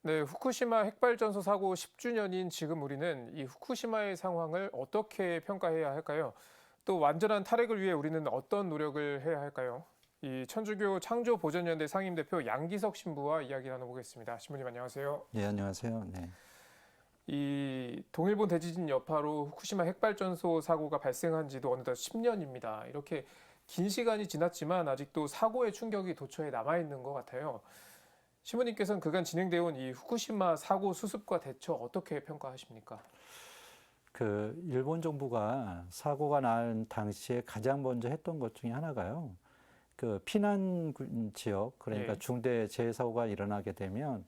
네, 후쿠시마 핵발전소 사고 10주년인 지금 우리는 이 후쿠시마의 상황을 어떻게 평가해야 할까요? 또 완전한 탈핵을 위해 우리는 어떤 노력을 해야 할까요? 이 천주교 창조보전연대 상임대표 양기석 신부와 이야기 나눠보겠습니다. 신부님 안녕하세요. 네, 안녕하세요. 네. 이 동일본 대지진 여파로 후쿠시마 핵발전소 사고가 발생한 지도 어느덧 10년입니다. 이렇게 긴 시간이 지났지만 아직도 사고의 충격이 도처에 남아있는 것 같아요. 신부님께서는 그간 진행되어 온 이 후쿠시마 사고 수습과 대처 어떻게 평가하십니까? 일본 정부가 사고가 난 당시에 가장 먼저 했던 것 중에 하나가요. 피난 지역, 그러니까 예. 중대 재해 사고가 일어나게 되면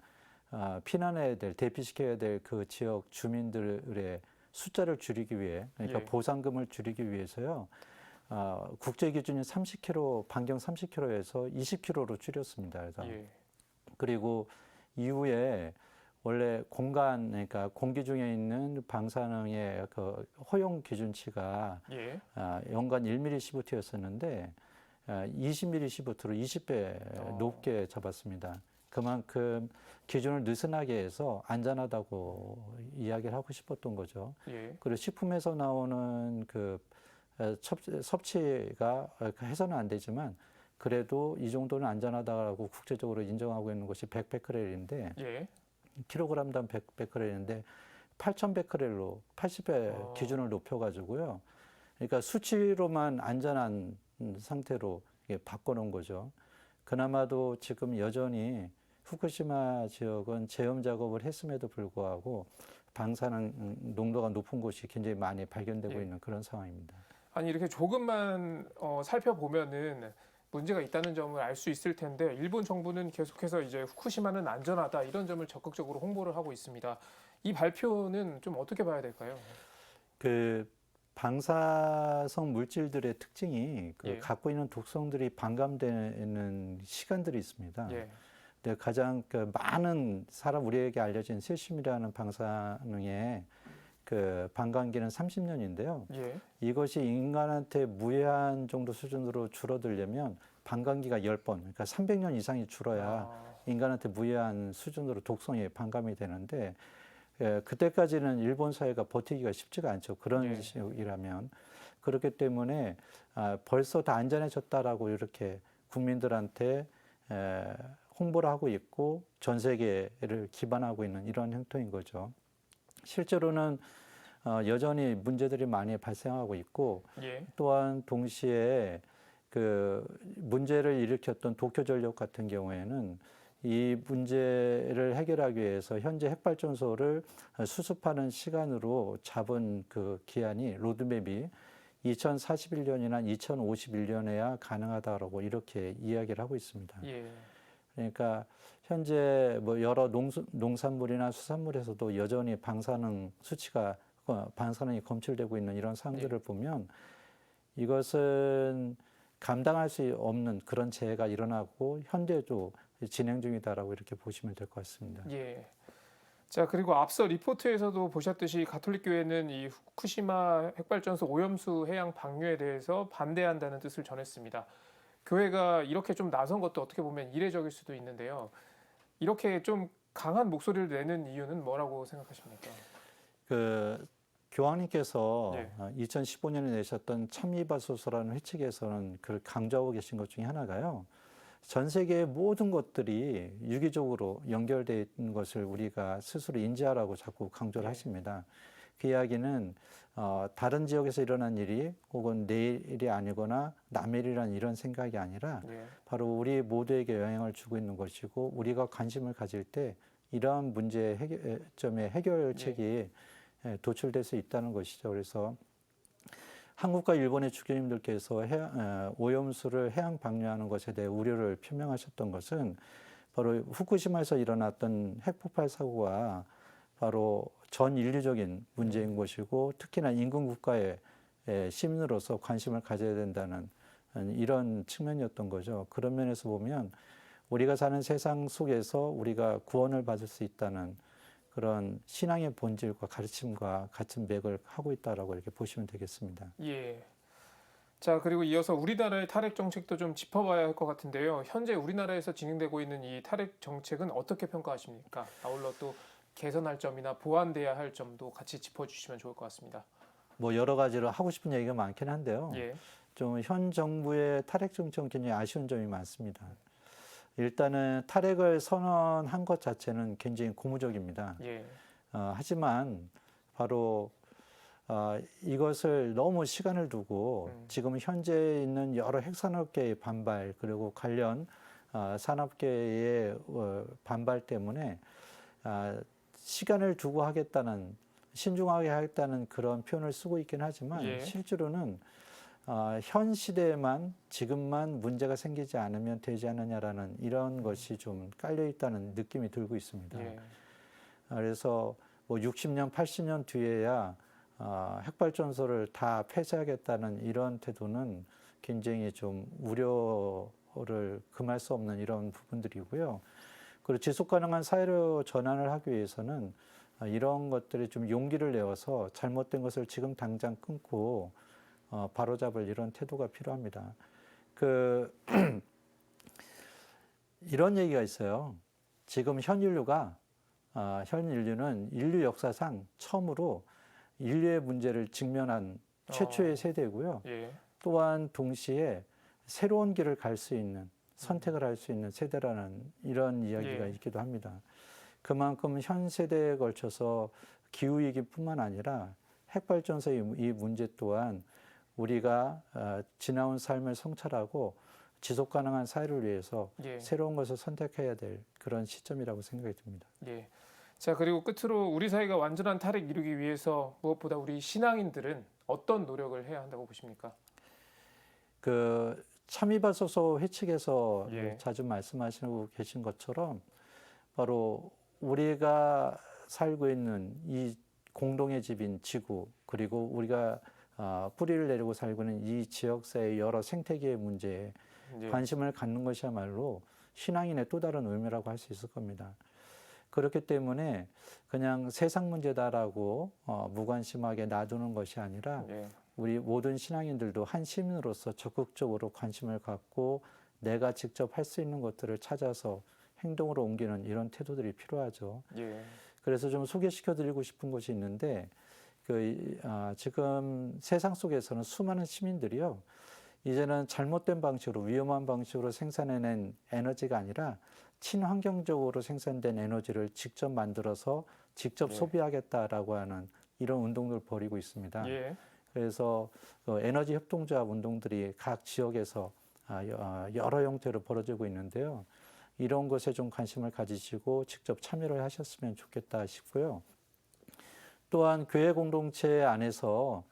피난해야 될, 대피시켜야 될 그 지역 주민들의 숫자를 줄이기 위해, 그러니까 예. 보상금을 줄이기 위해서요. 국제 기준인 30km, 반경 30km에서 20km로 줄였습니다. 그래서 예. 그리고 이후에 원래 공간, 그러니까 공기 중에 있는 방사능의 그 허용 기준치가 예. 연간 1mSvt였었는데 20mSv로 20배 높게 잡았습니다. 그만큼 기준을 느슨하게 해서 안전하다고 이야기를 하고 싶었던 거죠. 예. 그리고 식품에서 나오는 섭취가 해서는 안 되지만 그래도 이 정도는 안전하다고 국제적으로 인정하고 있는 것이 100베크렐인데 예. 킬로그램당 100베크렐인데 8,000베크렐로 80배 기준을 높여가지고요. 그러니까 수치로만 안전한 상태로 바꿔놓은 거죠. 그나마도 지금 여전히 후쿠시마 지역은 재험 작업을 했음에도 불구하고 방사능 농도가 높은 곳이 굉장히 많이 발견되고 예. 있는 그런 상황입니다. 아니 이렇게 조금만 살펴보면은 문제가 있다는 점을 알 수 있을 텐데 일본 정부는 계속해서 이제 후쿠시마는 안전하다 이런 점을 적극적으로 홍보를 하고 있습니다. 이 발표는 좀 어떻게 봐야 될까요? 그 방사성 물질들의 특징이 예. 갖고 있는 독성들이 반감되는 시간들이 있습니다. 예. 근데 가장 많은 우리에게 알려진 세슘이라는 방사능의 반감기는 30년인데요. 예. 이것이 인간한테 무해한 정도 수준으로 줄어들려면 반감기가 10번, 그러니까 300년 이상이 줄어야 인간한테 무해한 수준으로 독성에 반감이 되는데 그때까지는 일본 사회가 버티기가 쉽지가 않죠. 그런 예. 식이라면. 그렇기 때문에 벌써 다 안전해졌다라고 이렇게 국민들한테 홍보를 하고 있고 전 세계를 기반하고 있는 이런 형태인 거죠. 실제로는 여전히 문제들이 많이 발생하고 있고 예. 또한 동시에 문제를 일으켰던 도쿄전력 같은 경우에는 이 문제를 해결하기 위해서 현재 핵발전소를 수습하는 시간으로 잡은 그 기한이 로드맵이 2041년이나 2051년에야 가능하다라고 이렇게 이야기를 하고 있습니다. 예. 그러니까 현재 뭐 여러 농산물이나 수산물에서도 여전히 방사능이 검출되고 있는 이런 상황들을 예. 보면 이것은 감당할 수 없는 그런 재해가 일어나고 현재도 진행 중이다라고 이렇게 보시면 될 것 같습니다. 예. 자, 그리고 앞서 리포트에서도 보셨듯이 가톨릭 교회는 이 후쿠시마 핵발전소 오염수 해양 방류에 대해서 반대한다는 뜻을 전했습니다. 교회가 이렇게 좀 나선 것도 어떻게 보면 이례적일 수도 있는데요. 이렇게 좀 강한 목소리를 내는 이유는 뭐라고 생각하십니까? 교황님께서 네. 2015년에 내셨던 참미바소서라는 회칙에서는 그걸 강조하고 계신 것 중에 하나가요. 전 세계의 모든 것들이 유기적으로 연결되어 있는 것을 우리가 스스로 인지하라고 자꾸 강조를 하십니다. 그 이야기는 다른 지역에서 일어난 일이 혹은 내 일이 아니거나 남의 일이라는 이런 생각이 아니라 바로 우리 모두에게 영향을 주고 있는 것이고 우리가 관심을 가질 때 이러한 문제 해결점의 해결책이 도출될 수 있다는 것이죠. 그래서 한국과 일본의 주교님들께서 오염수를 해양 방류하는 것에 대해 우려를 표명하셨던 것은 바로 후쿠시마에서 일어났던 핵폭발 사고가 바로 전 인류적인 문제인 것이고 특히나 인근 국가의 시민으로서 관심을 가져야 된다는 이런 측면이었던 거죠. 그런 면에서 보면 우리가 사는 세상 속에서 우리가 구원을 받을 수 있다는 그런 신앙의 본질과 가르침과 같은 맥을 하고 있다라고 이렇게 보시면 되겠습니다. 예. 자, 그리고 이어서 우리나라의 탈핵 정책도 좀 짚어봐야 할 것 같은데요. 현재 우리나라에서 진행되고 있는 이 탈핵 정책은 어떻게 평가하십니까? 아울러 또 개선할 점이나 보완돼야 할 점도 같이 짚어주시면 좋을 것 같습니다. 뭐 여러 가지로 하고 싶은 얘기가 많긴 한데요. 예, 좀 현 정부의 탈핵 정책은 굉장히 아쉬운 점이 많습니다. 일단은 탈핵을 선언한 것 자체는 굉장히 고무적입니다. 예, 하지만 바로 이것을 너무 시간을 두고 지금 현재 있는 여러 핵산업계의 반발 그리고 관련 산업계의 반발 때문에 시간을 두고 하겠다는 신중하게 하겠다는 그런 표현을 쓰고 있긴 하지만 예. 실제로는 현 시대에만 지금만 문제가 생기지 않으면 되지 않느냐라는 이런 것이 좀 깔려 있다는 느낌이 들고 있습니다. 예, 그래서 뭐 60년, 80년 뒤에야 핵발전소를 다 폐쇄하겠다는 이런 태도는 굉장히 좀 우려를 금할 수 없는 이런 부분들이고요. 그리고 지속 가능한 사회로 전환을 하기 위해서는 이런 것들이 좀 용기를 내어서 잘못된 것을 지금 당장 끊고 바로잡을 이런 태도가 필요합니다. 이런 얘기가 있어요. 지금 현 인류는 인류 역사상 처음으로 인류의 문제를 직면한 최초의 세대고요. 예, 또한 동시에 새로운 길을 갈 수 있는 선택을 할 수 있는 세대라는 이런 이야기가 예. 있기도 합니다. 그만큼 현 세대에 걸쳐서 기후위기뿐만 아니라 핵발전소의 이 문제 또한 우리가 지나온 삶을 성찰하고 지속 가능한 사회를 위해서 예. 새로운 것을 선택해야 될 그런 시점이라고 생각이 듭니다. 예. 자, 그리고 끝으로 우리 사회가 완전한 탈핵 이루기 위해서 무엇보다 우리 신앙인들은 어떤 노력을 해야 한다고 보십니까? 참이발소서 회측에서 예. 자주 말씀하시고 계신 것처럼 바로 우리가 살고 있는 이 공동의 집인 지구 그리고 우리가 뿌리를 내리고 살고 있는 이 지역사회의 여러 생태계의 문제에 예. 관심을 갖는 것이야말로 신앙인의 또 다른 의미라고 할 수 있을 겁니다. 그렇기 때문에 그냥 세상 문제다라고 무관심하게 놔두는 것이 아니라 예. 우리 모든 신앙인들도 한 시민으로서 적극적으로 관심을 갖고 내가 직접 할 수 있는 것들을 찾아서 행동으로 옮기는 이런 태도들이 필요하죠. 예. 그래서 좀 소개시켜 드리고 싶은 것이 있는데 지금 세상 속에서는 수많은 시민들이요. 이제는 잘못된 방식으로 위험한 방식으로 생산해낸 에너지가 아니라 친환경적으로 생산된 에너지를 직접 만들어서 직접 예. 소비하겠다라고 하는 이런 운동을 벌이고 있습니다. 예. 그래서 에너지 협동조합 운동들이 각 지역에서 여러 형태로 벌어지고 있는데요. 이런 것에 좀 관심을 가지시고 직접 참여를 하셨으면 좋겠다 싶고요. 또한 교회 공동체 안에서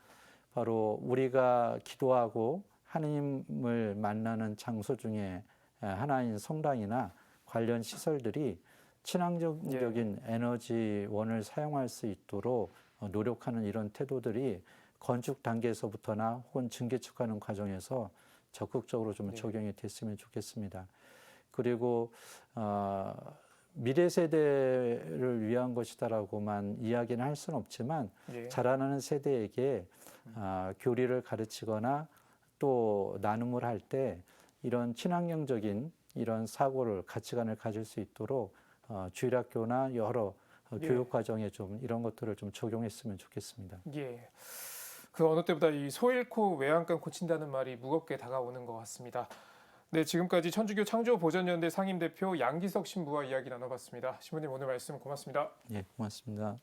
바로 우리가 기도하고 하나님을 만나는 장소 중에 하나인 성당이나 관련 시설들이 친환경적인 에너지원을 사용할 수 있도록 노력하는 이런 태도들이 건축 단계에서부터나 혹은 증개축하는 과정에서 적극적으로 좀 적용이 됐으면 좋겠습니다. 그리고 미래 세대를 위한 것이다라고만 이야기는 할 수는 없지만 예. 자라나는 세대에게 교리를 가르치거나 또 나눔을 할 때 이런 친환경적인 이런 사고를 가치관을 가질 수 있도록 주일학교나 여러 교육 과정에 좀 이런 것들을 좀 적용했으면 좋겠습니다. 예. 그 어느 때보다 이 소 잃고 외양간 고친다는 말이 무겁게 다가오는 것 같습니다. 네, 지금까지 천주교 창조보전연대 상임대표 양기석 신부와 이야기 나눠봤습니다. 신부님 오늘 말씀 고맙습니다. 예, 고맙습니다.